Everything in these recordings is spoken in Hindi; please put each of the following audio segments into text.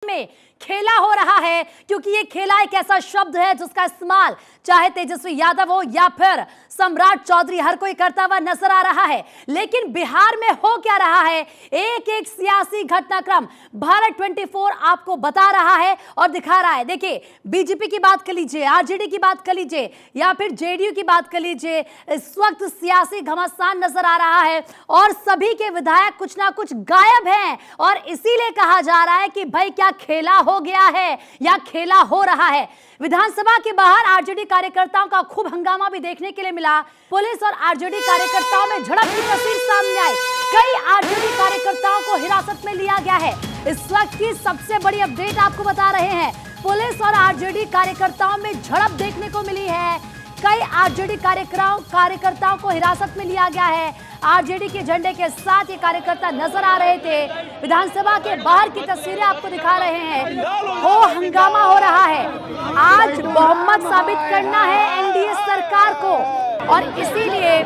में खेला हो रहा है, क्योंकि ये खेला एक ऐसा शब्द है जिसका इस्तेमाल चाहे तेजस्वी यादव हो या फिर सम्राट चौधरी हर कोई करता हुआ नजर आ रहा है। लेकिन बिहार में हो क्या रहा है, एक एक सियासी घटनाक्रम भारत 24 आपको बता रहा है और दिखा रहा है। देखिए, बीजेपी की बात कर लीजिए, आरजेडी की बात कर लीजिए या फिर जेडीयू की बात कर लीजिए, इस वक्त सियासी घमासान नजर आ रहा है और सभी के विधायक कुछ ना कुछ गायब हैं। और इसीलिए कहा जा रहा है कि भाई क्या खेला हो गया है या खेला हो रहा है। विधानसभा के बाहर आरजेडी कार्यकर्ताओं का खूब हंगामा भी देखने के लिए मिला। पुलिस और आरजेडी कार्यकर्ताओं में झड़प की तस्वीर सामने आई। कई आरजेडी कार्यकर्ताओं को हिरासत में लिया गया है। इस वक्त की सबसे बड़ी अपडेट आपको बता रहे हैं। पुलिस और आरजेडी कार्यकर्ताओं में झड़प देखने को मिली है। कई आरजेडी कार्यकर्ताओं को हिरासत में लिया गया है। आरजेडी के झंडे के साथ ये कार्यकर्ता नजर आ रहे थे। विधानसभा के बाहर की तस्वीरें आपको दिखा रहे हैं। हो हंगामा हो रहा है। आज बहुमत साबित करना है एनडीए सरकार को और इसीलिए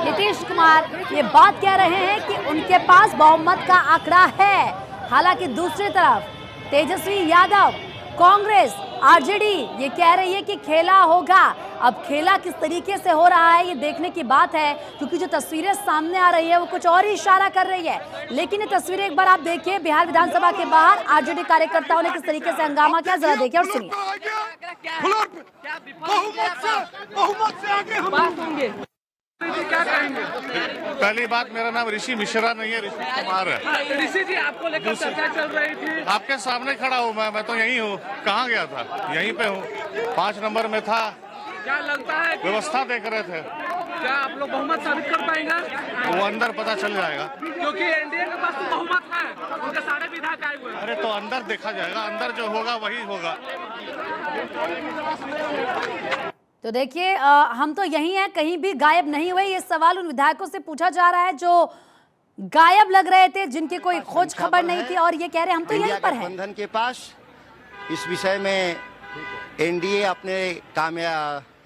नीतीश कुमार ये बात कह रहे हैं कि उनके पास बहुमत का आंकड़ा है। हालांकि दूसरी तरफ तेजस्वी यादव, कांग्रेस, आरजेडी ये कह रही है कि खेला होगा। अब खेला किस तरीके से हो रहा है ये देखने की बात है, क्योंकि जो तस्वीरें सामने आ रही है वो कुछ और ही इशारा कर रही है। लेकिन ये तस्वीरें एक बार आप देखिए, बिहार विधानसभा के बाहर आरजेडी कार्यकर्ताओं ने किस तरीके से हंगामा किया, जरा देखिए और सुनिए। क्या कहेंगे? पहली बात, मेरा नाम ऋषि मिश्रा नहीं है, ऋषि कुमार है। ऋषि जी, आपको लेकर चर्चा चल रही थी। आपके सामने खड़ा हूँ मैं तो यहीं हूँ। कहाँ गया था? यहीं पे हूँ। 5 नंबर में था। क्या लगता है व्यवस्था देख रहे थे। क्या आप लोग बहुमत साबित कर पाएंगे? वो अंदर पता चल जाएगा, क्योंकि एनडीए के पास तो बहुमत है, उनके सारे विधायक आए हुए हैं। अरे तो अंदर देखा जाएगा, अंदर जो होगा वही होगा। तो देखिए, हम तो यही हैं, कहीं भी गायब नहीं हुए। ये सवाल उन विधायकों से पूछा जा रहा है जो गायब लग रहे थे, जिनकी कोई खोज खबर नहीं थी और ये कह रहे हम तो यहीं पर हैं। गठबंधन के पास इस विषय में एनडीए अपने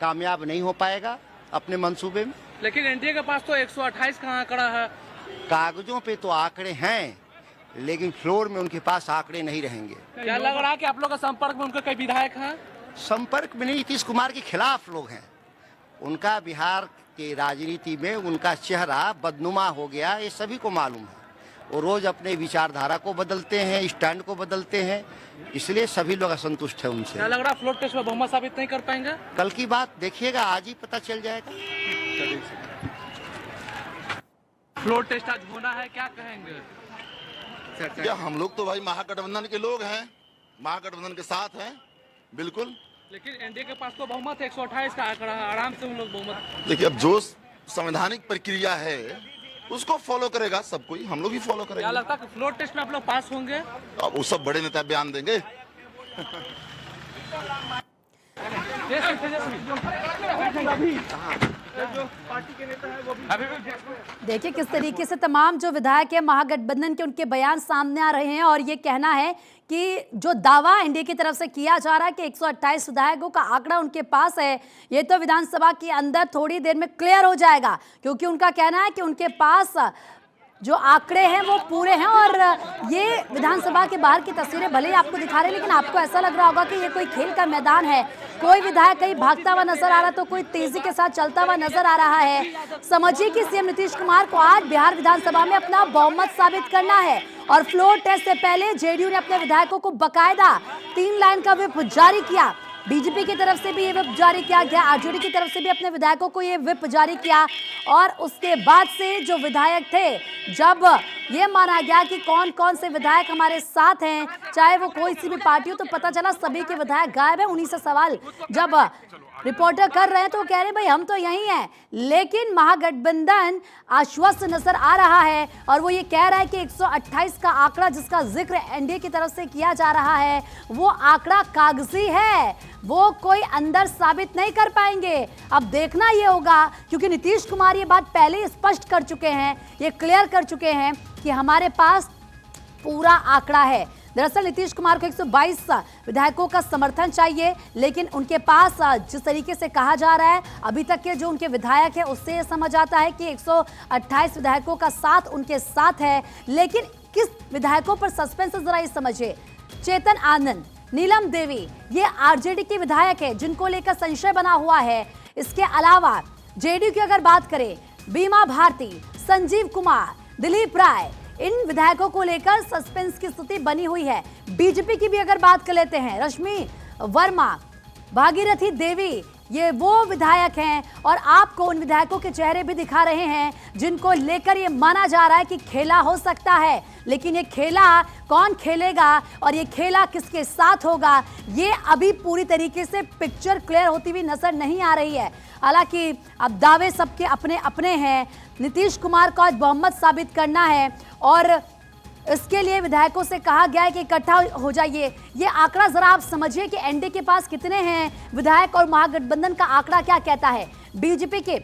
कामयाब नहीं हो पाएगा अपने मंसूबे में। लेकिन एनडीए के पास तो 128 का आंकड़ा है। कागजों पे तो आंकड़े हैं, लेकिन फ्लोर में उनके पास आंकड़े नहीं रहेंगे। क्या लग रहा है कि आप लोग के संपर्क में उनके कई विधायक हैं? संपर्क में नहीं, नीतीश कुमार के खिलाफ लोग हैं। उनका बिहार के राजनीति में उनका चेहरा बदनुमा हो गया, ये सभी को मालूम है। वो रोज अपने विचारधारा को बदलते हैं, स्टैंड को बदलते हैं, इसलिए सभी लोग असंतुष्ट है उनसे। क्या लग रहा है फ्लोर टेस्ट में बहुमत साबित नहीं कर पाएंगे? कल की बात देखिएगा, आज ही पता चल जाएगा। फ्लोर टेस्ट आज होना है, क्या कहेंगे? क्या हम लोग तो भाई महागठबंधन के लोग हैं, महागठबंधन के साथ हैं, बिल्कुल। लेकिन एनडीए के पास तो बहुमत 128 का आंकड़ा है, आराम से उन लोग बहुमत। देखिए, अब जो संवैधानिक प्रक्रिया है उसको फॉलो करेगा सब कोई, हम लोग भी फॉलो क्या करेंगे। लगता है कि फ्लोर टेस्ट में आप लोग पास होंगे? अब वो सब बड़े नेता बयान देंगे। देखिए किस तरीके से तमाम जो विधायक है महागठबंधन के, उनके बयान सामने आ रहे हैं और ये कहना है कि जो दावा एनडीए की तरफ से किया जा रहा है कि 128 विधायकों का आंकड़ा उनके पास है, ये तो विधानसभा के अंदर थोड़ी देर में क्लियर हो जाएगा, क्योंकि उनका कहना है कि उनके पास जो आंकड़े हैं वो पूरे हैं। और ये विधानसभा के बाहर की तस्वीरें भले ही आपको दिखा रहे हैं, लेकिन आपको ऐसा लग रहा होगा कि ये कोई खेल का मैदान है। कोई विधायक कहीं भागता हुआ नजर आ रहा है तो कोई तेजी के साथ चलता हुआ नजर आ रहा है। समझिए कि सीएम नीतीश कुमार को आज बिहार विधानसभा में अपना बहुमत साबित करना है और फ्लोर टेस्ट से पहले जेडीयू ने अपने विधायकों को बकायदा 3 लाइन का व्हिप जारी किया। बीजेपी की तरफ से भी ये व्हिप जारी किया गया, आरजेडी की तरफ से भी अपने विधायकों को ये व्हिप जारी किया। और उसके बाद से जो विधायक थे, जब ये माना गया कि कौन कौन से विधायक हमारे साथ हैं, चाहे वो कोई सी भी पार्टी हो, तो पता चला सभी के विधायक गायब हैं। उन्हीं से सवाल जब रिपोर्टर कर रहे हैं तो वो कह रहे हैं भाई हम तो यहीं हैं, लेकिन महागठबंधन आश्वस्त नजर आ रहा है और वो ये कह रहा है कि 128 का आंकड़ा जिसका जिक्र एनडीए की तरफ से किया जा रहा है वो आंकड़ा कागजी है, वो कोई अंदर साबित नहीं कर पाएंगे। अब देखना ये होगा, क्योंकि नीतीश कुमार ये बात पहले ही स्पष्ट कर चुके हैं, ये क्लियर कर चुके हैं कि हमारे पास पूरा आंकड़ा है। दरअसल नीतीश कुमार को 122 विधायकों का समर्थन चाहिए, लेकिन उनके पास जिस तरीके से कहा जा रहा है, अभी तक के जो उनके विधायक है उससे ये समझ आता है कि 128 विधायकों का साथ उनके साथ है। लेकिन किस विधायकों पर सस्पेंस है, जरा ये समझिए। चेतन आनंद, नीलम देवी, ये आरजेडी के विधायक है जिनको लेकर संशय बना हुआ है। इसके अलावा जेडीयू की अगर बात करें, बीमा भारती, संजीव कुमार, दिलीप राय, इन विधायकों को लेकर सस्पेंस की स्थिति बनी हुई है। बीजेपी की भी अगर बात कर लेते हैं, रश्मि वर्मा, भागीरथी देवी, ये वो विधायक हैं और आपको उन विधायकों के चेहरे भी दिखा रहे हैं जिनको लेकर ये माना जा रहा है कि खेला हो सकता है। लेकिन ये खेला कौन खेलेगा और ये खेला किसके साथ होगा, ये अभी पूरी तरीके से पिक्चर क्लियर होती हुई नजर नहीं आ रही है। हालांकि अब दावे सबके अपने अपने हैं। नीतीश कुमार को आज बहुमत साबित करना है और इसके लिए विधायकों से कहा गया है कि इकट्ठा हो जाइए। ये आंकड़ा जरा आप समझिए कि एनडीए के पास कितने हैं विधायक और महागठबंधन का आंकड़ा क्या कहता है। बीजेपी के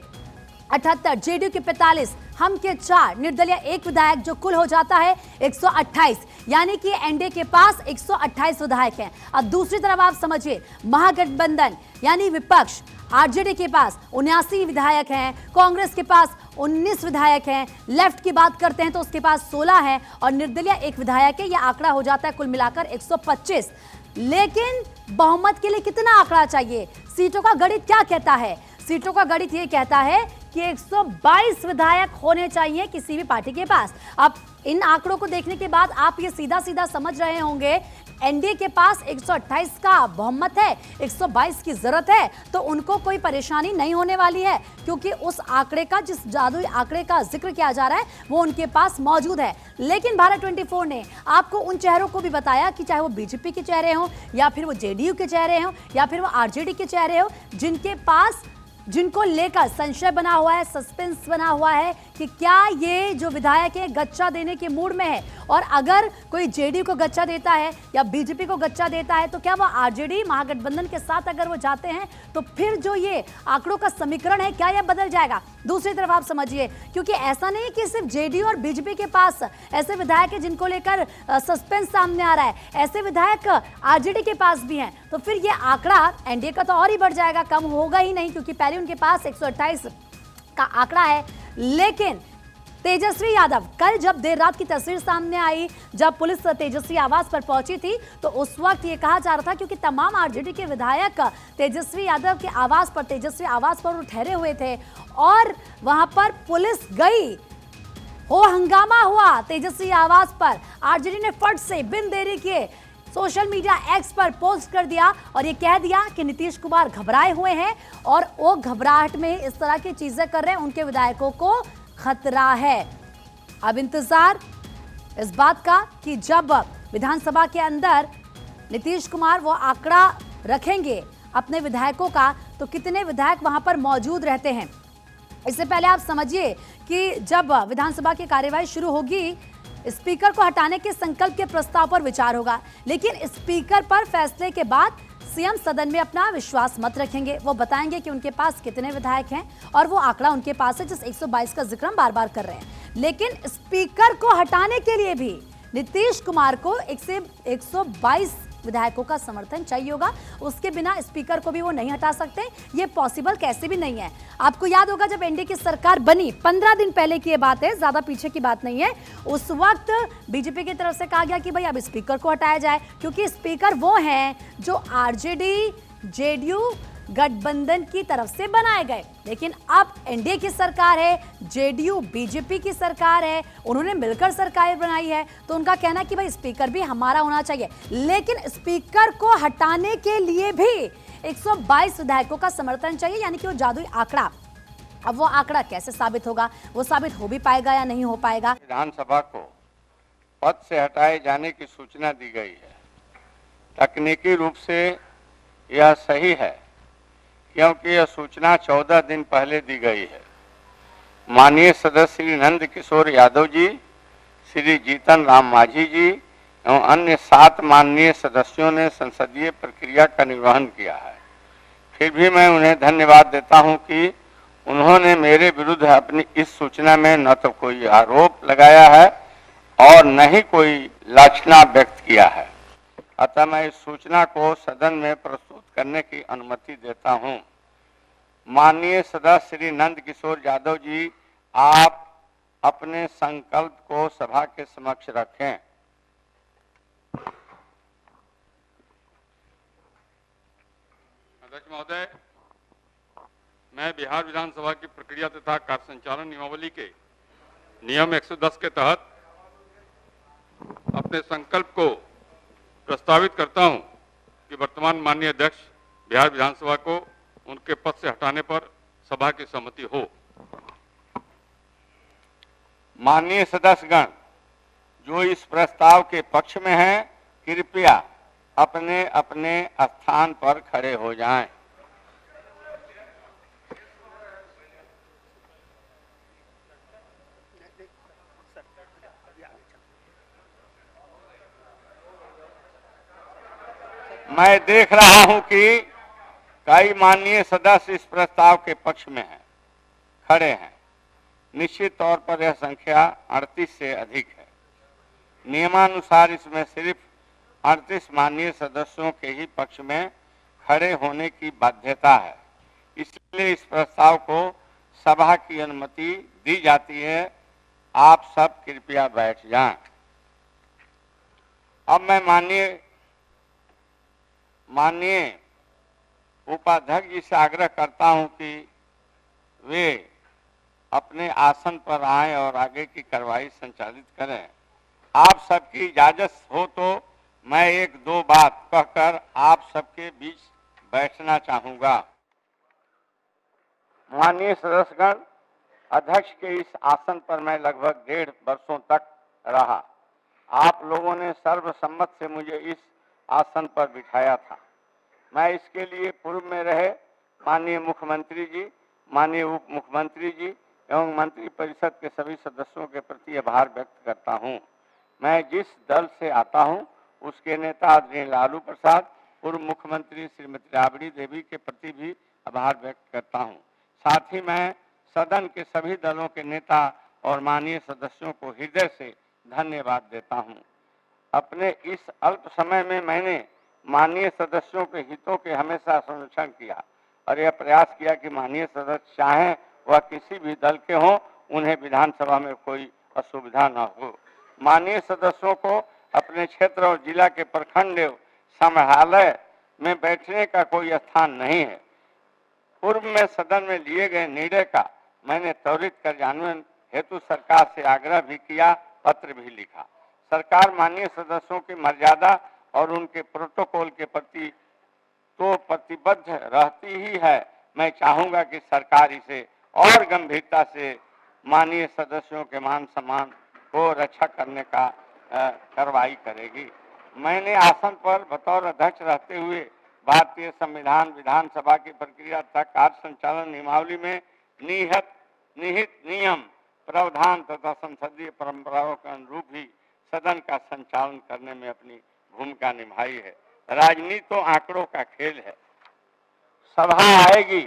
78, जेडीयू के 45, हम के 4, निर्दलीय 1 विधायक, जो कुल हो जाता है 128, यानी कि एनडीए के पास 128 विधायक हैं। अब दूसरी तरफ आप समझिए, महागठबंधन यानी विपक्ष, आरजेडी के पास 79 विधायक हैं, कांग्रेस के पास 19 विधायक हैं, लेफ्ट की बात करते हैं तो उसके पास 16 है और निर्दलीय 1 विधायक है। यह आंकड़ा हो जाता है कुल मिलाकर 125। लेकिन बहुमत के लिए कितना आंकड़ा चाहिए? सीटों का गणित क्या कहता है? सीटों का गणित ये कहता है कि 122 विधायक होने चाहिए किसी भी पार्टी के पास। अब इन आंकड़ों को देखने के बाद आप ये सीधा सीधा समझ रहे होंगे, एनडीए के पास 128 का बहुमत है, 122 की जरूरत है, तो उनको कोई परेशानी नहीं होने वाली है क्योंकि उस आंकड़े का, जिस जादुई आंकड़े का जिक्र किया जा रहा है, वो उनके पास मौजूद है। लेकिन भारत 24 ने आपको उन चेहरों को भी बताया कि चाहे वो बीजेपी के चेहरे हों या फिर वो जेडीयू के चेहरे हों या फिर वो आरजेडी के चेहरे हों, जिनके पास, जिनको लेकर संशय बना हुआ है, सस्पेंस बना हुआ है कि क्या ये जो विधायक है गच्चा देने के मूड में है। और अगर कोई जेडीयू को गच्चा देता है या बीजेपी को गच्चा देता है तो क्या वो आरजेडी महागठबंधन के साथ अगर वो जाते हैं तो फिर जो ये आंकड़ों का समीकरण है क्या यह बदल जाएगा? दूसरी तरफ आप समझिए, क्योंकि ऐसा नहीं कि सिर्फ जेडीयू और बीजेपी के पास ऐसे विधायक है जिनको लेकर सस्पेंस सामने आ रहा है, ऐसे विधायक आरजेडी के पास भी हैं। तो फिर ये आंकड़ा एनडीए का तो और ही बढ़ जाएगा, कम होगा ही नहीं, क्योंकि पहले उनके पास 128 का आंकड़ा है। लेकिन तेजस्वी यादव, कल जब देर रात की तस्वीर सामने आई, जब पुलिस तेजस्वी आवास पर पहुंची थी, तो उस वक्त ये कहा जा रहा था, क्योंकि तमाम आरजेडी के विधायक तेजस्वी यादव के आवास पर, तेजस्वी आवास पर ठहरे हुए थे और वहां पर पुलिस गई, हो हंगामा हुआ तेजस्वी आवास पर। आरजेडी ने फट से बिन देरी किए सोशल मीडिया एक्स पर पोस्ट कर दिया और ये कह दिया कि नीतीश कुमार घबराए हुए हैं और वो घबराहट में इस तरह की चीजें कर रहे हैं, उनके विधायकों को खतरा है। अब इंतजार इस बात का कि जब विधानसभा के अंदर नीतीश कुमार वो आंकड़ा रखेंगे अपने विधायकों का, तो कितने विधायक वहां पर मौजूद रहते हैं। इससे पहले आप समझिए कि जब विधानसभा की कार्यवाही शुरू होगी, स्पीकर को हटाने के संकल्प के प्रस्ताव पर विचार होगा, लेकिन स्पीकर पर फैसले के बाद सीएम सदन में अपना विश्वास मत रखेंगे। वो बताएंगे कि उनके पास कितने विधायक हैं और वो आंकड़ा उनके पास है जिस 122 का जिक्र हम बार बार कर रहे हैं। लेकिन स्पीकर को हटाने के लिए भी नीतीश कुमार को 122 विधायकों का समर्थन चाहिए होगा, उसके बिना स्पीकर को भी वो नहीं हटा सकते। ये पॉसिबल कैसे भी नहीं है। आपको याद होगा जब एनडीए की सरकार बनी, 15 दिन पहले की ये बात है, ज्यादा पीछे की बात नहीं है, उस वक्त बीजेपी की तरफ से कहा गया कि भाई अब स्पीकर को हटाया जाए, क्योंकि स्पीकर वो हैं जो आरजेडी जेडीयू गठबंधन की तरफ से बनाए गए। लेकिन अब एनडीए की सरकार है, जेडीयू बीजेपी की सरकार है, उन्होंने मिलकर सरकार बनाई है, तो उनका कहना है कि भाई स्पीकर भी हमारा होना चाहिए। लेकिन स्पीकर को हटाने के लिए भी 122 विधायकों का समर्थन चाहिए, यानी कि वो जादुई आंकड़ा। अब वो आंकड़ा कैसे साबित होगा, वो साबित हो भी पाएगा या नहीं हो पाएगा। विधानसभा को पद से हटाए जाने की सूचना दी गई है। तकनीकी रूप से यह सही है क्योंकि यह सूचना 14 दिन पहले दी गई है। माननीय सदस्य श्री नंद किशोर यादव जी, श्री जीतन राम मांझी जी एवं अन्य 7 माननीय सदस्यों ने संसदीय प्रक्रिया का निर्वहन किया है। फिर भी मैं उन्हें धन्यवाद देता हूं कि उन्होंने मेरे विरुद्ध अपनी इस सूचना में न तो कोई आरोप लगाया है और न ही कोई लांछना व्यक्त किया है। अतः मैं इस सूचना को सदन में प्रस्तुत करने की अनुमति देता हूं। माननीय सदस्य श्री नंद किशोर यादव जी, आप अपने संकल्प को सभा के समक्ष रखें। अध्यक्ष महोदय, मैं बिहार विधानसभा की प्रक्रिया तथा कार्य संचालन नियमावली के नियम 110 के तहत अपने संकल्प को प्रस्तावित करता हूं कि वर्तमान माननीय अध्यक्ष बिहार विधानसभा को उनके पद से हटाने पर सभा की सहमति हो। माननीय सदस्यगण, जो इस प्रस्ताव के पक्ष में हैं, कृपया अपने अपने स्थान पर खड़े हो जाएं। मैं देख रहा हूं कि कई माननीय सदस्य इस प्रस्ताव के पक्ष में हैं, खड़े हैं। निश्चित तौर पर यह संख्या 38 से अधिक है। नियमानुसार इसमें सिर्फ 38 माननीय सदस्यों के ही पक्ष में खड़े होने की बाध्यता है। इसलिए इस प्रस्ताव को सभा की अनुमति दी जाती है। आप सब कृपया बैठ जाएं। अब मैं माननीय उपाध्यक्ष जी से आग्रह करता हूं कि वे अपने आसन पर आएं और आगे की कार्रवाई संचालित करें। आप सबकी इजाजत हो तो मैं एक दो बात कहकर आप सबके बीच बैठना चाहूंगा। माननीय सदस्यगण, अध्यक्ष के इस आसन पर मैं लगभग 1.5 वर्षों तक रहा। आप लोगों ने सर्वसम्मत से मुझे इस आसन पर बिठाया था। मैं इसके लिए पूर्व में रहे माननीय मुख्यमंत्री जी, माननीय उप मुख्यमंत्री जी एवं मंत्री परिषद के सभी सदस्यों के प्रति आभार व्यक्त करता हूं। मैं जिस दल से आता हूं, उसके नेता आदरणीय लालू प्रसाद, पूर्व मुख्यमंत्री श्रीमती राबड़ी देवी के प्रति भी आभार व्यक्त करता हूं। साथ ही मैं सदन के सभी दलों के नेता और माननीय सदस्यों को हृदय से धन्यवाद देता हूं। अपने इस अल्प समय में मैंने माननीय सदस्यों के हितों के हमेशा संरक्षण किया और यह प्रयास किया कि माननीय सदस्य चाहें वह किसी भी दल के हों, उन्हें विधानसभा में कोई असुविधा न हो। माननीय सदस्यों को अपने क्षेत्र और जिला के प्रखंड समाहरणालय में बैठने का कोई स्थान नहीं है। पूर्व में सदन में लिए गए निर्णय का मैंने त्वरित कार्यान्वयन हेतु सरकार से आग्रह भी किया, पत्र भी लिखा। सरकार माननीय सदस्यों की मर्यादा और उनके प्रोटोकॉल के प्रति तो प्रतिबद्ध रहती ही है। मैं चाहूंगा कि सरकार इसे और गंभीरता से माननीय सदस्यों के मान सम्मान को रक्षा करने का कार्रवाई करेगी। मैंने आसन पर बतौर अध्यक्ष रहते हुए भारतीय संविधान, विधानसभा की प्रक्रिया तथा कार्य संचालन नियमावली में निहित नियम, प्रावधान तथा संसदीय परंपराओं के अनुरूप ही सदन का संचालन करने में अपनी भूमिका निभाई है। राजनीति तो आंकड़ों का खेल है। सभा आएगी,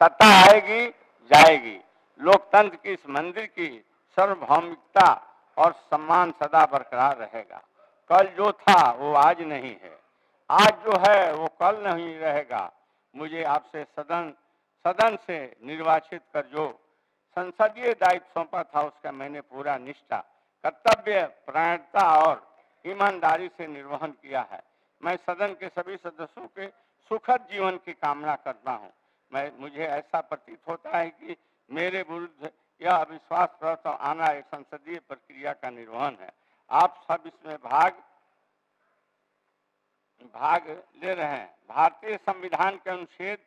सत्ता आएगी, जाएगी। लोकतंत्र की इस मंदिर की सार्वभौमिकता और सम्मान सदा बरकरार रहेगा। कल जो था वो आज नहीं है, आज जो है वो कल नहीं रहेगा। मुझे आपसे सदन से निर्वाचित कर जो संसदीय दायित्व सौंपा था, उसका मैंने पूरा निष्ठा, कर्तव्य परायणता और ईमानदारी से निर्वहन किया है। मैं सदन के सभी सदस्यों के सुखद जीवन की कामना करता हूं। मुझे ऐसा प्रतीत होता है कि मेरे विरुद्ध यह अविश्वास प्रस्ताव आना एक संसदीय प्रक्रिया का निर्वहन है। आप सब इसमें भाग ले रहे हैं। भारतीय संविधान के अनुच्छेद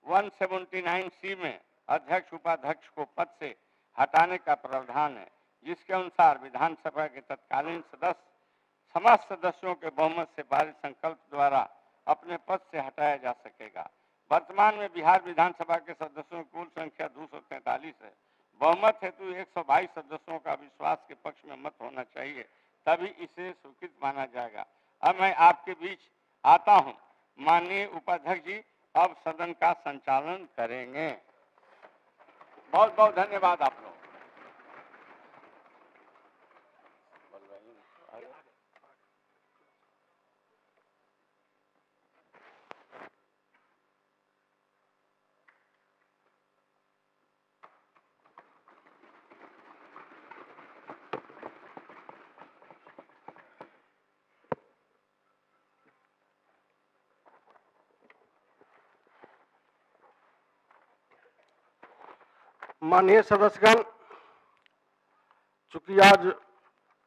179C में अध्यक्ष उपाध्यक्ष को पद से हटाने का प्रावधान है, जिसके अनुसार विधानसभा के तत्कालीन समस्त सदस्यों के बहुमत से पारित संकल्प द्वारा अपने पद से हटाया जा सकेगा। वर्तमान में बिहार विधानसभा के सदस्यों की कुल संख्या 243 है। बहुमत हेतु 122 सदस्यों का विश्वास के पक्ष में मत होना चाहिए, तभी इसे स्वीकृत माना जाएगा। अब मैं आपके बीच आता हूं। माननीय उपाध्यक्ष जी अब सदन का संचालन करेंगे। बहुत बहुत धन्यवाद आप लोग। माननीय सदस्यगण, चूंकि आज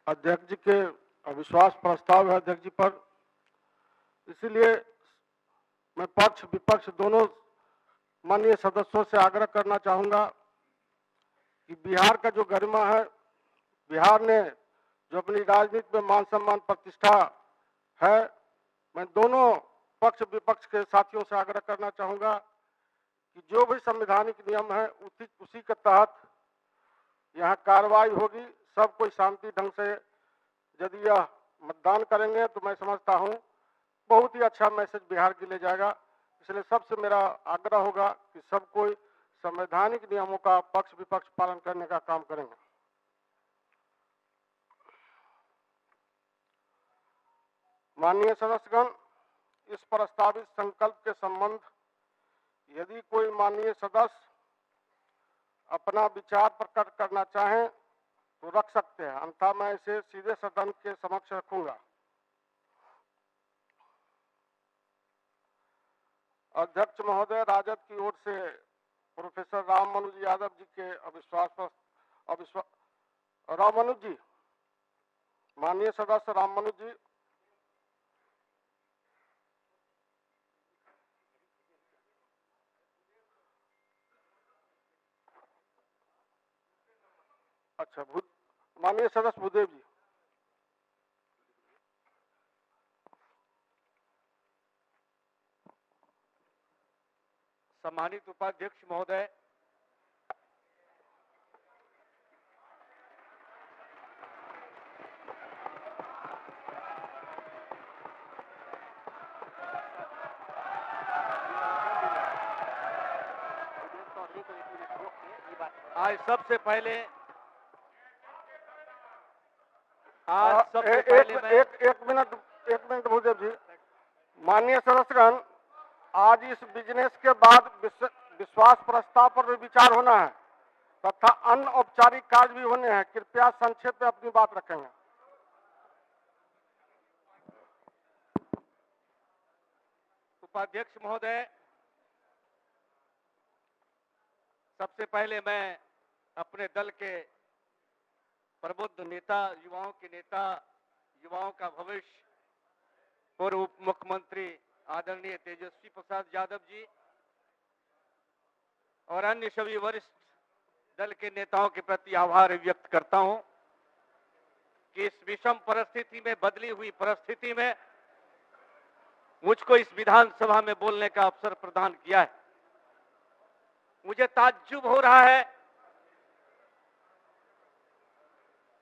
अध्यक्ष जी के अविश्वास प्रस्ताव है अध्यक्ष जी पर, इसलिए मैं पक्ष विपक्ष दोनों माननीय सदस्यों से आग्रह करना चाहूंगा कि बिहार का जो गरिमा है, बिहार ने जो अपनी राजनीति में मान सम्मान प्रतिष्ठा है, मैं दोनों पक्ष विपक्ष के साथियों से आग्रह करना चाहूंगा कि जो भी संवैधानिक नियम है उसी के तहत यहाँ कार्रवाई होगी। सब कोई शांति ढंग से यदि यह मतदान करेंगे तो मैं समझता हूँ बहुत ही अच्छा मैसेज बिहार के लिए जाएगा। इसलिए सबसे मेरा आग्रह होगा कि सब कोई संवैधानिक नियमों का पक्ष विपक्ष पालन करने का काम करेंगे। माननीय सदस्यगण, इस प्रस्तावित संकल्प के संबंध यदि कोई माननीय सदस्य अपना विचार प्रकट करना चाहें तो रख सकते हैं, अन्यथा मैं इसे सीधे सदन के समक्ष रखूंगा। अध्यक्ष महोदय, राजद की ओर से प्रोफेसर राममनोज यादव जी के राममनोज जी, माननीय सदस्य राममनोज जी, अच्छा, माननीय सदस्य भूदेव जी। सम्मानित उपाध्यक्ष महोदय, आज सबसे पहले एक मिनट भूदेव जी। माननीय सदस्यगण, आज इस बिजनेस के बाद विश्वास प्रस्ताव पर भी विचार होना है तथा अन्य औपचारिक कार्य भी होने हैं। कृपया संक्षेप में अपनी बात रखेंगे। उपाध्यक्ष महोदय, सबसे पहले मैं अपने दल के प्रबुद्ध नेता, युवाओं के नेता, युवाओं का भविष्य, पूर्व उप मुख्यमंत्री आदरणीय तेजस्वी प्रसाद यादव जी और अन्य सभी वरिष्ठ दल के नेताओं के प्रति आभार व्यक्त करता हूं कि इस विषम परिस्थिति में, बदली हुई परिस्थिति में मुझको इस विधानसभा में बोलने का अवसर प्रदान किया है। मुझे ताज्जुब हो रहा है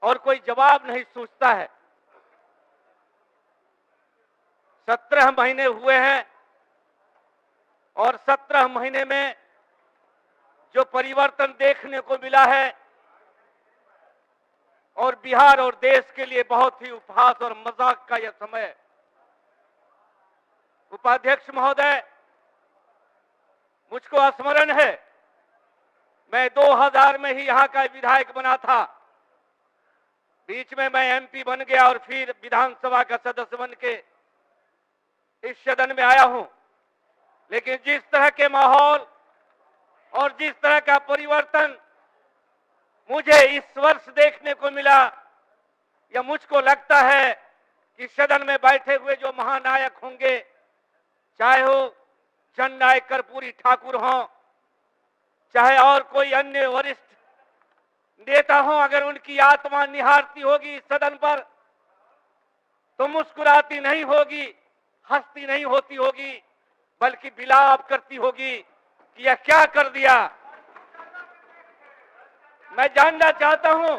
और कोई जवाब नहीं सोचता है। 17 महीने हुए हैं और 17 महीने में जो परिवर्तन देखने को मिला है और बिहार और देश के लिए बहुत ही उपहास और मजाक का यह समय है। उपाध्यक्ष महोदय, मुझको स्मरण है, मैं 2000 में ही यहां का विधायक बना था। बीच में मैं एमपी बन गया और फिर विधानसभा का सदस्य बन के इस सदन में आया हूं। लेकिन जिस तरह के माहौल और जिस तरह का परिवर्तन मुझे इस वर्ष देखने को मिला, या मुझको लगता है कि सदन में बैठे हुए जो महानायक होंगे, चाहे हो जननायक कर्पूरी ठाकुर हों, चाहे और कोई अन्य वरिष्ठ नेता हों, अगर उनकी आत्मा निहारती होगी इस सदन पर तो मुस्कुराती नहीं होगी, हंसती नहीं होती होगी, बल्कि विलाप करती होगी कि यह क्या कर दिया। मैं जानना चाहता हूं,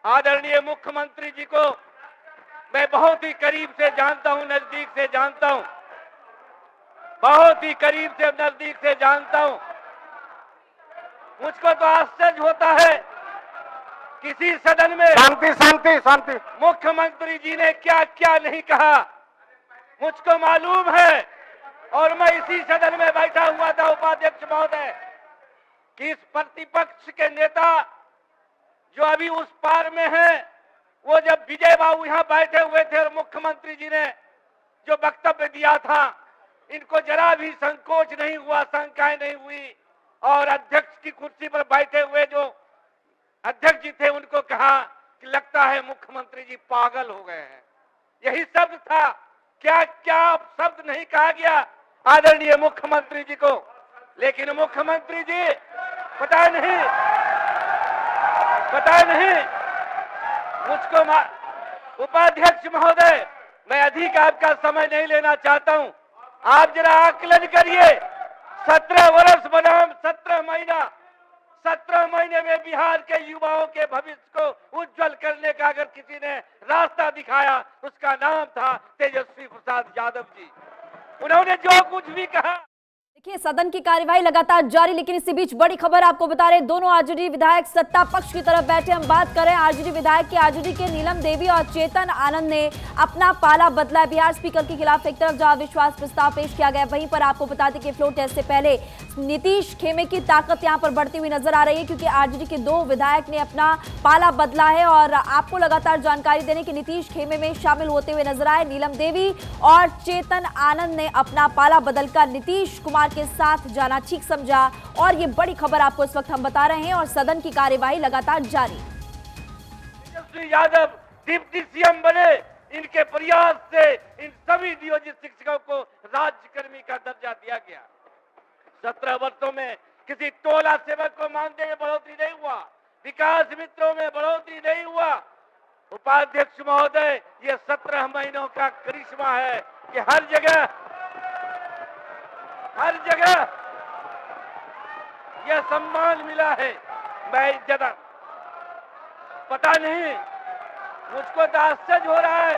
आदरणीय मुख्यमंत्री जी को मैं बहुत ही करीब से जानता हूं, नजदीक से जानता हूं, बहुत ही करीब से नजदीक से जानता हूं। मुझको तो आश्चर्य होता है, किसी सदन में शांति मुख्यमंत्री जी ने क्या क्या नहीं कहा मुझको मालूम है। और मैं इसी सदन में बैठा हुआ था उपाध्यक्ष महोदय कि इस प्रतिपक्ष के नेता जो अभी उस पार में हैं, वो जब विजय बाबू यहां बैठे हुए थे और मुख्यमंत्री जी ने जो वक्तव्य दिया था, इनको जरा भी संकोच नहीं हुआ, शंकाएं नहीं हुई और अध्यक्ष की कुर्सी पर बैठे हुए जो अध्यक्ष जी थे उनको कहा कि लगता है मुख्यमंत्री जी पागल हो गए हैं। यही शब्द था। क्या क्या शब्द नहीं कहा गया आदरणीय मुख्यमंत्री जी को? लेकिन मुख्यमंत्री जी पता नहीं मुझको उपाध्यक्ष महोदय, मैं अधिक आपका समय नहीं लेना चाहता हूं। आप जरा आकलन करिए, 17 वर्ष बनाम 17 महीना, 17 महीने में बिहार के युवाओं के भविष्य को उज्जवल करने का अगर किसी ने रास्ता दिखाया उसका नाम था तेजस्वी प्रसाद यादव जी। उन्होंने जो कुछ भी कहा। देखिए, सदन की कार्यवाही लगातार जारी, लेकिन इसी बीच बड़ी खबर आपको बता रहे, दोनों आरजेडी विधायक सत्ता पक्ष की तरफ बैठे। हम बात करें आरजेडी विधायक की, आरजेडी के नीलम देवी और चेतन आनंद ने अपना पाला बदला है। बिहार स्पीकर के खिलाफ एक तरफ जहां विश्वास प्रस्ताव पेश किया गया, वहीं पर आपको बता दें कि फ्लोर टेस्ट से पहले नीतीश खेमे की ताकत यहां पर बढ़ती हुई नजर आ रही है, क्योंकि आरजेडी के 2 विधायक ने अपना पाला बदला है। और आपको लगातार जानकारी देने की नीतीश खेमे में शामिल होते हुए नजर आए नीलम देवी और चेतन आनंद ने अपना पाला बदलकर नीतीश कुमार के साथ जाना ठीक समझा। और ये बड़ी खबर आपको इस वक्त हम बता रहे हैं और सदन की कार्यवाही लगातार जारी। तेजस्वी यादव डिप्टी सीएम बने, इनके प्रयास से इन सभी नियोजित शिक्षकों को राज्यकर्मी का दर्जा दिया गया। 17 वर्षों में किसी टोला सेवक को मानदेय में बढ़ोतरी नहीं हुआ, विकास मित्रों में बढ़ोतरी नहीं हुआ। उपाध्यक्ष महोदय, ये 17 महीनों का करिश्मा है कि हर जगह यह सम्मान मिला है। मैं ज्यादा पता नहीं, मुझको तो आश्चर्य हो रहा है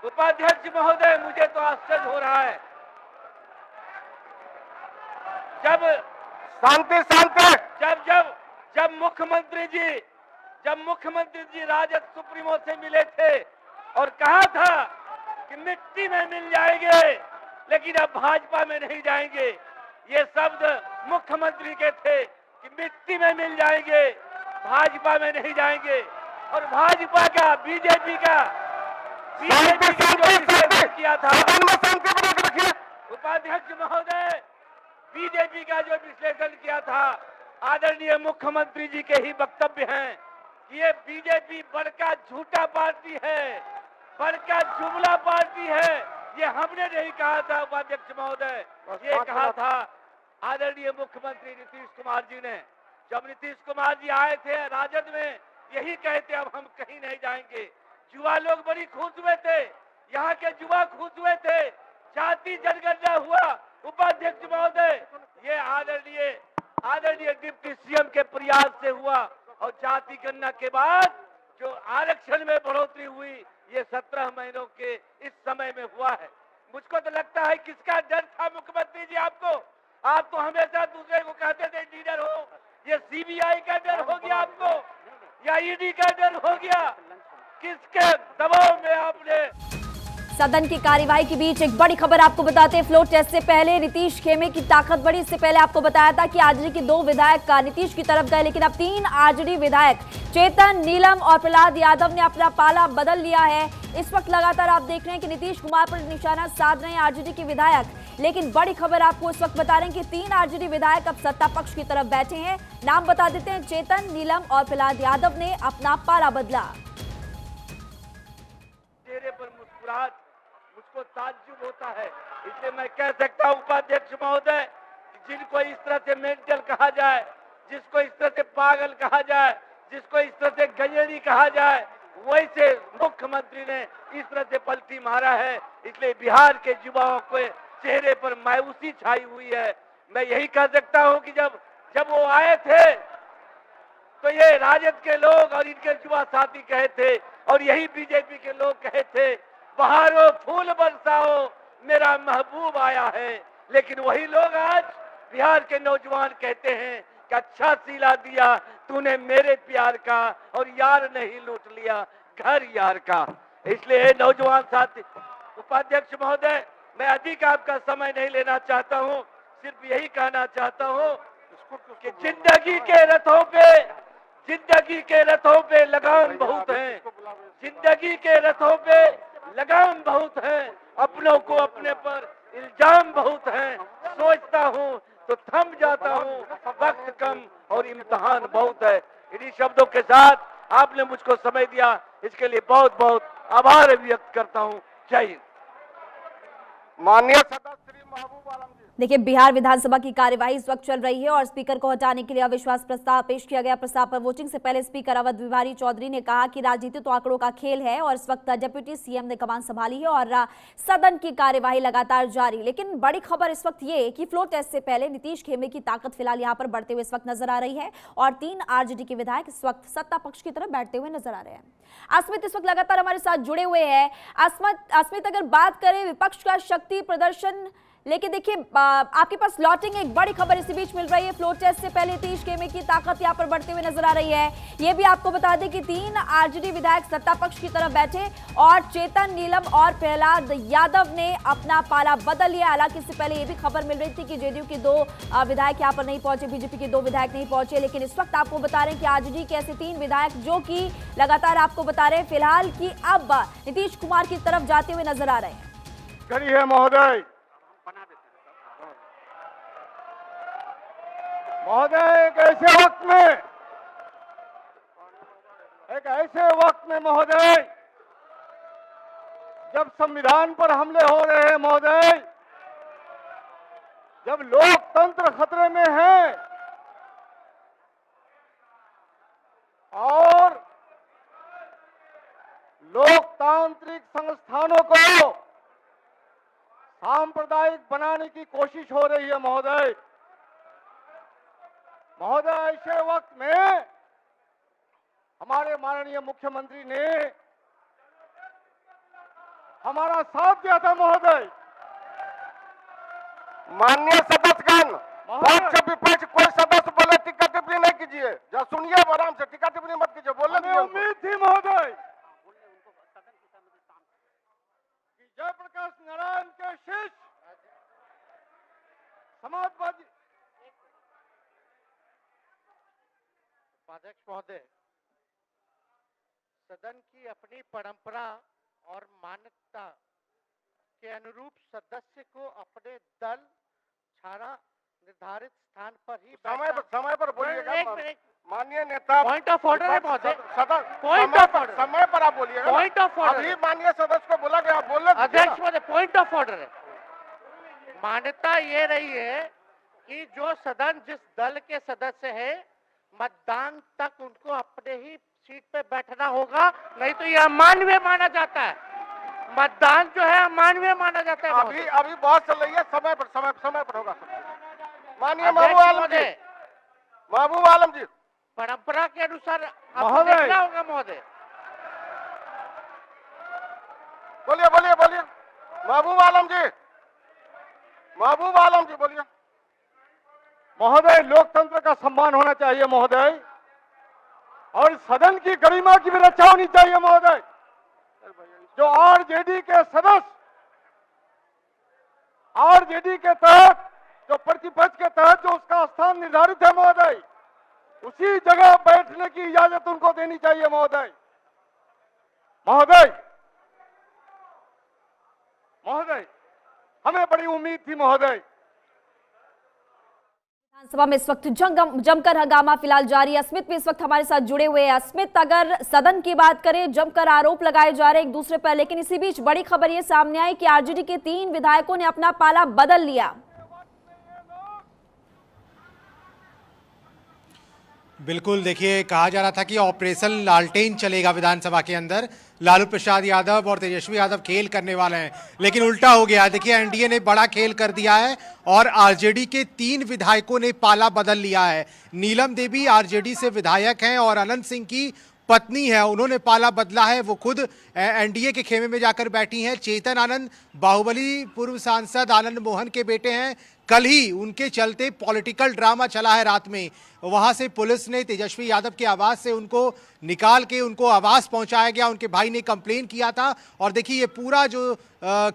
उपाध्यक्ष महोदय, मुझे तो आश्चर्य हो रहा है। जब मुख्यमंत्री जी राजद सुप्रीमो से मिले थे और कहा था कि मिट्टी में मिल जाएंगे लेकिन अब भाजपा में नहीं जाएंगे, ये शब्द मुख्यमंत्री के थे कि मिट्टी में मिल जाएंगे, भाजपा में नहीं जाएंगे। और भाजपा का बीजेपी का किया था उपाध्यक्ष महोदय, बीजेपी का जो विश्लेषण किया था आदरणीय मुख्यमंत्री जी के ही वक्तव्य हैं कि ये बीजेपी बड़का झूठा पार्टी है, बड़का जुमला पार्टी है। ये हमने नहीं कहा था उपाध्यक्ष महोदय, ये कहा था आदरणीय मुख्यमंत्री नीतीश कुमार जी ने। जब नीतीश कुमार जी आए थे राजद में, यही कहते अब हम कहीं नहीं जाएंगे। युवा लोग बड़ी खुश हुए थे, यहाँ के युवा खुश हुए थे, जाति जनगणना हुआ उपाध्यक्ष महोदय, ये आदरणीय डिप्टी सीएम के प्रयास से हुआ। और जाति गणना के बाद जो आरक्षण में बढ़ोतरी हुई, ये 17 महीनों के इस समय में हुआ है। मुझको तो लगता है किसका डर था मुख्यमंत्री जी आपको? आप तो हमेशा दूसरे को कहते थे लीडर हो, ये सीबीआई का डर हो गया आपको या ईडी का डर हो गया? किसके दबाव में आपने? सदन की कार्यवाही के बीच एक बड़ी खबर आपको बताते हैं। फ्लोर टेस्ट से पहले नीतीश खेमे की ताकत बढ़ी। इससे पहले आपको बताया था कि आरजेडी के 2 विधायक नीतीश की तरफ गए, लेकिन अब 3 आरजेडी विधायक चेतन, नीलम और प्रहलाद यादव ने अपना पाला बदल लिया है। इस वक्त लगातार आप देख रहे हैं कि नीतीश कुमार पर निशाना साध रहे हैं आरजेडी के विधायक, लेकिन बड़ी खबर आपको इस वक्त बता रहे हैं कि 3 आरजेडी विधायक अब सत्ता पक्ष की तरफ बैठे हैं। नाम बता देते हैं, चेतन, नीलम और प्रहलाद यादव ने अपना पाला बदला। चेहरे पर मुस्कुराहट मुझको ताज्जुब होता है, इसलिए मैं कह सकता हूं उपाध्यक्ष महोदय, जिनको इस तरह से मेंटल कहा जाए, जिसको इस तरह से पागल कहा जाए, जिसको इस तरह से गंजेड़ी कहा जाए, वैसे मुख्यमंत्री ने इस तरह से पलटी मारा है। इसलिए बिहार के युवाओं के चेहरे पर मायूसी छाई हुई है। मैं यही कह सकता हूं कि जब वो आए थे तो ये राजद के लोग और इनके युवा साथी कहे थे, और यही बीजेपी के लोग कहे थे बहारो फूल बरसाओ मेरा महबूब आया है। लेकिन वही लोग आज बिहार के नौजवान कहते हैं कि अच्छा सिला दिया तूने मेरे प्यार का, और यार नहीं लूट लिया घर यार का। इसलिए नौजवान साथी, उपाध्यक्ष महोदय, मैं अधिक आपका समय नहीं लेना चाहता हूं, सिर्फ यही कहना चाहता हूं कि जिंदगी के रथों पे लगाम बहुत है, जिंदगी के रथों पे लगाम बहुत है, अपनों को अपने पर इल्जाम बहुत है। सोचता हूँ तो थम जाता हूँ, वक्त कम और इम्तिहान बहुत है। इन्हीं शब्दों के साथ आपने मुझको समय दिया, इसके लिए बहुत बहुत आभार व्यक्त करता हूँ। जय हिंद। माननीय सदस्य श्री महबूब आलम जी। देखिए, बिहार विधानसभा की कार्यवाही इस वक्त चल रही है और स्पीकर को हटाने के लिए अविश्वास प्रस्ताव पेश किया गया। प्रस्ताव पर वोटिंग से पहले स्पीकर अवध बिहारी चौधरी ने कहा कि राजनीति तो आंकड़ों का खेल है और इस वक्त डिप्टी सीएम ने कमान संभाली है और सदन की कार्यवाही लगातार जारी। लेकिन बड़ी खबर इस वक्त ये कि फ्लोर टेस्ट से पहले नीतीश खेमे की ताकत फिलहाल यहाँ पर बढ़ते हुए इस वक्त नजर आ रही है और 3 आरजेडी के विधायक इस वक्त सत्ता पक्ष की तरफ बैठते हुए नजर आ रहे हैं। अस्मित इस वक्त लगातार हमारे साथ जुड़े हुए हैं। अस्मित, अगर बात करें विपक्ष का शक्ति प्रदर्शन, लेकिन देखिए आपके पास लॉटिंग एक बड़ी खबर इसी बीच मिल रही है। फ्लोर टेस्ट से पहले नीतीश खेमे की ताकत यहां पर बढ़ते हुए नजर आ रही है। ये भी आपको बता दें कि 3 आरजेडी विधायक सत्ता पक्ष की तरफ बैठे और चेतन, नीलम और प्रहलाद यादव ने अपना पाला बदल लिया। हालांकि इससे पहले ये भी खबर मिल रही थी कि जेडीयू के 2 विधायक यहां पर नहीं पहुंचे, बीजेपी के 2 विधायक नहीं पहुंचे, लेकिन इस वक्त आपको बता रहे हैं कि आरजेडी के ऐसे 3 विधायक जो कि लगातार आपको बता रहे हैं फिलहाल की अब नीतीश कुमार की तरफ जाते हुए नजर आ रहे हैं। करिए महोदय। महोदय, एक ऐसे वक्त में महोदय, जब संविधान पर हमले हो रहे हैं महोदय, जब लोकतंत्र खतरे में है और लोकतांत्रिक संस्थानों को सांप्रदायिक बनाने की कोशिश हो रही है महोदय, ऐसे वक्त में हमारे माननीय मुख्यमंत्री ने हमारा साथ दिया था महोदय। माननीय सदस्यगण, पक्ष विपक्ष कोई सदस्य बोले टिक्का टिप्पणी नहीं कीजिए, जरा सुनिए आराम से, टिक्का टिप्पणी मत कीजिए। बोलने उम्मीद थी महोदय कि जयप्रकाश नारायण के शिष्य समाजवादी अध्यक्ष महोदय, सदन की अपनी परंपरा और मान्यता के अनुरूप सदस्य को अपने दल छाड़ा निर्धारित स्थान पर ही समय पर बोलिएगा। माननीय नेता, पॉइंट ऑफ ऑर्डर है महोदय, पॉइंट ऑफ ऑर्डर, समय पर आप बोलिएगा। पॉइंट ऑफ ऑर्डर, अभी माननीय सदस्य को बोला गया, बोलने अध्यक्ष महोदय, पॉइंट ऑफ ऑर्डर है। मान्यता ये रही है कि जो सदन जिस दल के सदस्य है, मतदान तक उनको अपने ही सीट पे बैठना होगा, नहीं तो यह अमानवीय माना जाता है। मतदान जो है अमानवीय माना जाता है। अभी बहुत चल रही है, समय पर होगा। माननीय महबूब आलम जी, परंपरा के अनुसार आपको देखना होगा महोदय। बोलिए महबूब आलम जी बोलिए। महोदय, लोकतंत्र का सम्मान होना चाहिए महोदय, और सदन की गरिमा की भी रक्षा होनी चाहिए महोदय। जो आरजेडी के सदस्य, आरजेडी के तहत, जो प्रतिपक्ष के तहत जो उसका स्थान निर्धारित है महोदय, उसी जगह बैठने की इजाजत उनको देनी चाहिए महोदय। हमें बड़ी उम्मीद थी महोदय। विधानसभा में इस वक्त जमकर हंगामा फिलहाल जारी है। अस्मित भी इस वक्त हमारे साथ जुड़े हुए हैं। अस्मित, अगर सदन की बात करें, जमकर आरोप लगाए जा रहे हैं एक दूसरे पर, लेकिन इसी बीच बड़ी खबर ये सामने आई कि आरजेडी के 3 विधायकों ने अपना पाला बदल लिया। बिल्कुल, देखिए, कहा जा रहा था कि ऑपरेशन लालटेन चलेगा विधानसभा के अंदर, लालू प्रसाद यादव और तेजस्वी यादव खेल करने वाले हैं, लेकिन उल्टा हो गया। देखिए, एनडीए ने बड़ा खेल कर दिया है और आरजेडी के 3 विधायकों ने पाला बदल लिया है। नीलम देवी आरजेडी से विधायक हैं और अनंत सिंह की पत्नी है, उन्होंने पाला बदला है, वो खुद एनडीए के खेमे में जाकर बैठी हैं। चेतन आनंद बाहुबली पूर्व सांसद आनंद मोहन के बेटे हैं। कल ही उनके चलते पॉलिटिकल ड्रामा चला है रात में, वहां से पुलिस ने तेजस्वी यादव के आवास से उनको निकाल के उनको आवास पहुंचाया गया, उनके भाई ने कंप्लेन किया था और देखिए ये पूरा जो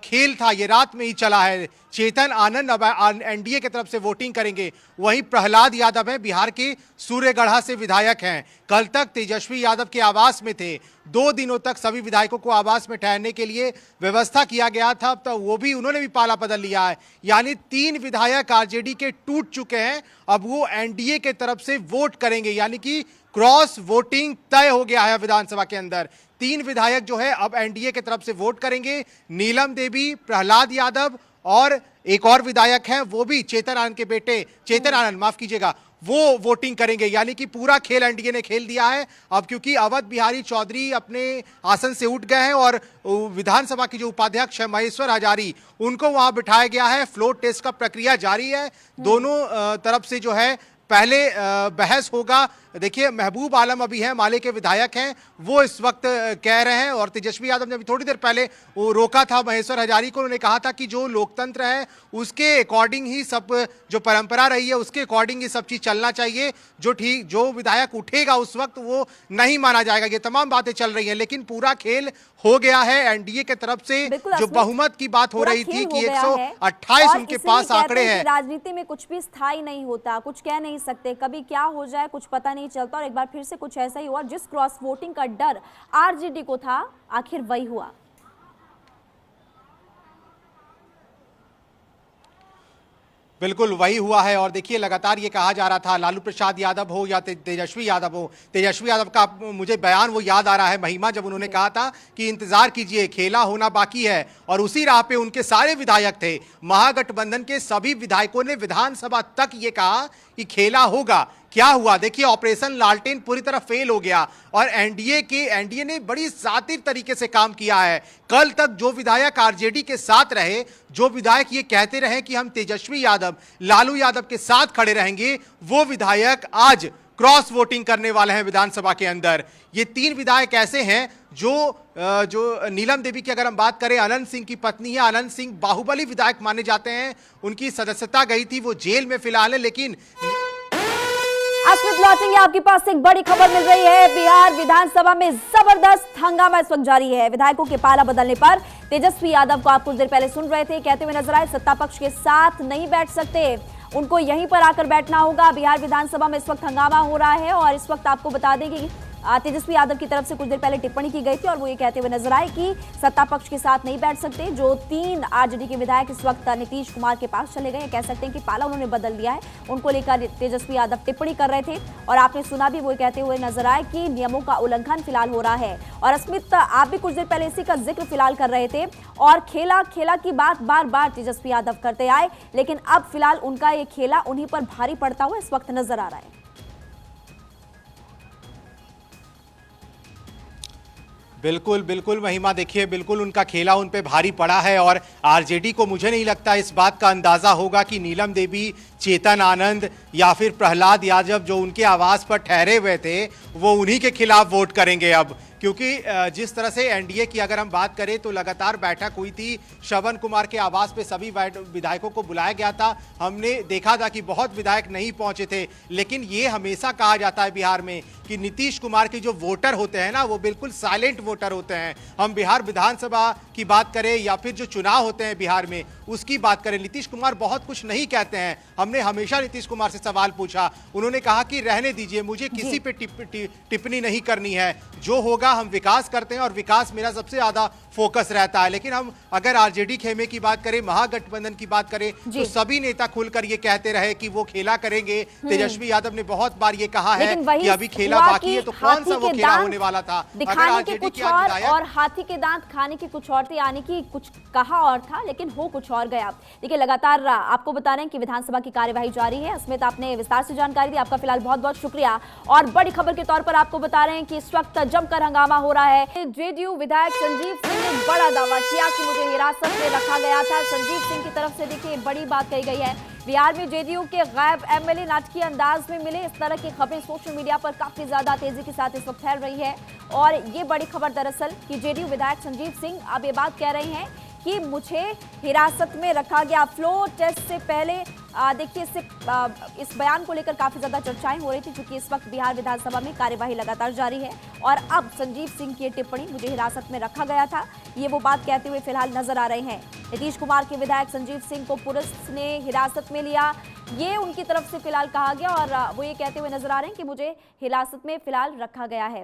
खेल था ये रात में ही चला है। चेतन आनंद अब एनडीए की तरफ से वोटिंग करेंगे, वहीं प्रहलाद यादव हैं, बिहार के सूर्यगढ़ा से विधायक हैं, कल तक तेजस्वी यादव के आवास में थे, 2 दिनों तक सभी विधायकों को आवास में ठहरने के लिए व्यवस्था किया गया था, अब तो वो भी उन्होंने भी पाला बदल लिया है। यानी 3 विधायक आरजेडी के टूट चुके हैं, अब वो एनडीए के तरफ से वोट करेंगे, यानी कि क्रॉस वोटिंग तय हो गया है विधानसभा के अंदर। 3 विधायक जो है अब एनडीए की तरफ से वोट करेंगे। नीलम देवी, प्रहलाद यादव और एक और विधायक हैं, वो भी चेतन आनंद के बेटे, चेतन आनंद माफ कीजिएगा, वो वोटिंग करेंगे। यानी कि पूरा खेल एनडीए ने खेल दिया है। अब क्योंकि अवध बिहारी चौधरी अपने आसन से उठ गए हैं और विधानसभा की जो उपाध्यक्ष है महेश्वर हजारी, उनको वहां बिठाया गया है। फ्लोर टेस्ट का प्रक्रिया जारी है। दोनों तरफ से जो है पहले बहस होगा। देखिए, महबूब आलम अभी हैं, माले के विधायक हैं, वो इस वक्त कह रहे हैं, और तेजस्वी यादव ने अभी थोड़ी देर पहले वो रोका था महेश्वर हजारी को। उन्होंने कहा था कि जो लोकतंत्र है उसके अकॉर्डिंग ही सब, जो परंपरा रही है उसके अकॉर्डिंग ही सब चीज चलना चाहिए। जो विधायक उठेगा उस वक्त वो नहीं माना जाएगा। ये तमाम बातें चल रही हैं, लेकिन पूरा खेल हो गया है एनडीए के तरफ से। जो बहुमत की बात हो रही थी कि 128 उनके पास आंकड़े हैं। राजनीति में कुछ भी स्थायी नहीं होता, कुछ कह नहीं सकते, कभी क्या हो जाए कुछ पता नहीं चलता, और एक बार फिर से कुछ ऐसा ही हुआ। जिस क्रॉस वोटिंग का डर आरजेडी को था, आखिर वही हुआ। बिल्कुल वही हुआ है। और देखिए, लगातार ये कहा जा रहा था, लालू प्रसाद यादव हो या तेजस्वी यादव हो, तेजस्वी यादव का मुझे बयान वो याद आ रहा है महिमा, जब उन्होंने कहा था कि इंतजार कीजिए, खेला होना बाकी है। और उसी राह पे उनके सारे विधायक थे। महागठबंधन के सभी विधायकों ने विधानसभा तक ये कहा कि खेला होगा। क्या हुआ? देखिए, ऑपरेशन लालटेन पूरी तरह फेल हो गया और एनडीए ने बड़ी शातिर तरीके से काम किया है। कल तक जो विधायक आरजेडी के साथ रहे, जो विधायक ये कहते रहे कि हम तेजस्वी यादव, लालू यादव के साथ खड़े रहेंगे, वो विधायक आज क्रॉस वोटिंग करने वाले हैं विधानसभा के अंदर। ये 3 विधायक ऐसे हैं जो नीलम देवी की अगर हम बात करें, अनंत सिंह की पत्नी है। अनंत सिंह बाहुबली विधायक माने जाते हैं, उनकी सदस्यता गई थी, वो जेल में फिलहाल है। लेकिन अस्मित लौटेंगे आपके पास एक बड़ी खबर मिल रही है। बिहार विधानसभा में जबरदस्त हंगामा इस वक्त जारी है। विधायकों के पाला बदलने पर तेजस्वी यादव को आप कुछ देर पहले सुन रहे थे, कहते हुए नजर आए सत्ता पक्ष के साथ नहीं बैठ सकते, उनको यहीं पर आकर बैठना होगा। बिहार विधानसभा में इस वक्त हंगामा हो रहा है और इस वक्त आपको बता दें कि तेजस्वी यादव की तरफ से कुछ देर पहले टिप्पणी की गई थी और वो ये कहते हुए नजर आए कि सत्ता पक्ष के साथ नहीं बैठ सकते। जो 3 आरजेडी के विधायक इस वक्त नीतीश कुमार के पास चले गए, कह सकते हैं कि पाला उन्होंने बदल दिया है, उनको लेकर तेजस्वी यादव टिप्पणी कर रहे थे। और आपने सुना भी, वो कहते हुए नजर आए कि नियमों का उल्लंघन फिलहाल हो रहा है। और अस्मित, आप भी कुछ देर पहले इसी का जिक्र फिलहाल कर रहे थे और खेला की बात बार बार तेजस्वी यादव करते आए, लेकिन अब फिलहाल उनका ये खेला उन्हीं पर भारी पड़ता हुआ इस वक्त नजर आ रहा है। बिल्कुल महिमा, देखिए बिल्कुल उनका खेला उन पे भारी पड़ा है। और आरजेडी को मुझे नहीं लगता इस बात का अंदाजा होगा कि नीलम देवी, चेतन आनंद या फिर प्रहलाद यादव जो उनके आवास पर ठहरे हुए थे, वो उन्हीं के खिलाफ वोट करेंगे अब। क्योंकि जिस तरह से एनडीए की अगर हम बात करें तो लगातार बैठक हुई थी, श्रवण कुमार के आवास पे सभी विधायकों को बुलाया गया था। हमने देखा था कि बहुत विधायक नहीं पहुंचे थे, लेकिन ये हमेशा कहा जाता है बिहार में कि नीतीश कुमार के जो वोटर होते हैं ना, वो बिल्कुल साइलेंट वोटर होते हैं। हम बिहार विधानसभा की बात करें या फिर जो चुनाव होते हैं बिहार में उसकी बात करें, नीतीश कुमार बहुत कुछ नहीं कहते हैं। हमने हमेशा नीतीश कुमार से सवाल पूछा, उन्होंने कहा कि रहने दीजिए, मुझे किसी पे टिप्पणी नहीं करनी है, जो होगा हम विकास करते हैं और विकास मेरा सबसे ज्यादा फोकस रहता है। लेकिन हम अगर आरजेडी खेमे की बात करें, महागठबंधन की बात करें, तो सभी नेता खुलकर ये कहते रहे कि वो खेला करेंगे। तेजस्वी यादव ने बहुत बार ये कहा है कि अभी खेला बाकी है, तो कौन सा वो खेला होने वाला था? अगर आरजेडी की और हाथी के दांत खाने की कुछ और थी, यानी कि कुछ कहा और था लेकिन हो कुछ और गया। देखिए, लगातार आपको बता रहे हैं कि विधानसभा की कार्यवाही जारी है। अस्मित, आपने विस्तार से जानकारी दी, आपका फिलहाल बहुत बहुत शुक्रिया। और बड़ी खबर के तौर पर आपको बता रहे हैं कि इस वक्त जमकर हंगामा हो रहा है। जेडीयू विधायक संजीव सिंह ने बड़ा दावा किया कि मुझे हिरासत में रखा गया था। संजीव सिंह की तरफ से देखिए बड़ी बात कही गई है। बिहार में जेडीयू के गायब एमएलए नाटकीय अंदाज में मिले, इस तरह की खबरें सोशल मीडिया पर काफी ज्यादा तेजी के साथ इस वक्त फैल रही है। और ये बड़ी खबर दरअसल कि जेडीयू विधायक संजीव सिंह अब ये बात कह रहे हैं कि मुझे हिरासत में रखा गया। फ्लोर टेस्ट से पहले देखिए इस बयान को लेकर काफी ज्यादा चर्चाएं हो रही थी, क्योंकि इस वक्त बिहार विधानसभा में कार्यवाही लगातार जारी है। और अब संजीव सिंह की टिप्पणी, मुझे हिरासत में रखा गया था, ये वो बात कहते हुए फिलहाल नजर आ रहे हैं। नीतीश कुमार के विधायक संजीव सिंह को पुलिस ने हिरासत में लिया, ये उनकी तरफ से फिलहाल कहा गया और वो ये कहते हुए नजर आ रहे हैं कि मुझे हिरासत में फिलहाल रखा गया है।